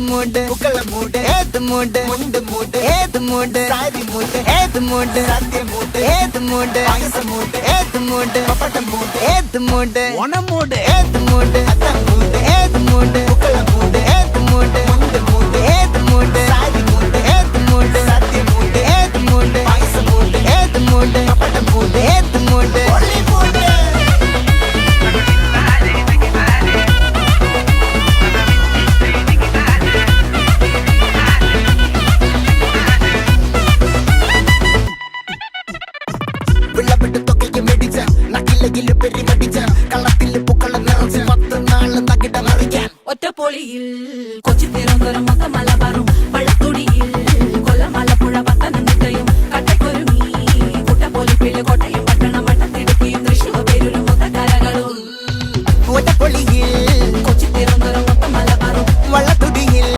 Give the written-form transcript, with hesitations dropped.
மூடு புக்கல மூடு ஏத்து மூடு முண்டு மூடு ஏத்து மூடு சாரி மூடு ஏத்து மூடு சத்திய மூடு ஏத்து மூடு பாயச மூடு ஏத்து மூடு பப்பட்ட மூடு ஏத்து மூடு ஒன மூடு ஏத்து மூடு அத்த மூடு ஏத்து மூடு புக்கல மூடு ஏத்து மூடு முண்டு மூடு ஏத்து மூடு சாரி மூடு ஏத்து மூடு சத்திய மூடு ஏத்து மூடு பாயச மூடு ஏத்து மூடு பப்பட்ட மூடு ஏத்து மூடு ஒளி மூடு വിളവിട്ട് തൊക്കയ്ക്ക് മേടിച്ച നക്കിലകില് പെരി മടിച്ച കളത്തില് പൂക്കള നിറച്ച് 10 നാള് നകിട മറിക്കാൻ ഒറ്റപ്പൊളിയിൽ കൊച്ചി തിരുവനന്തപുരം മൊത്തം മലബാറും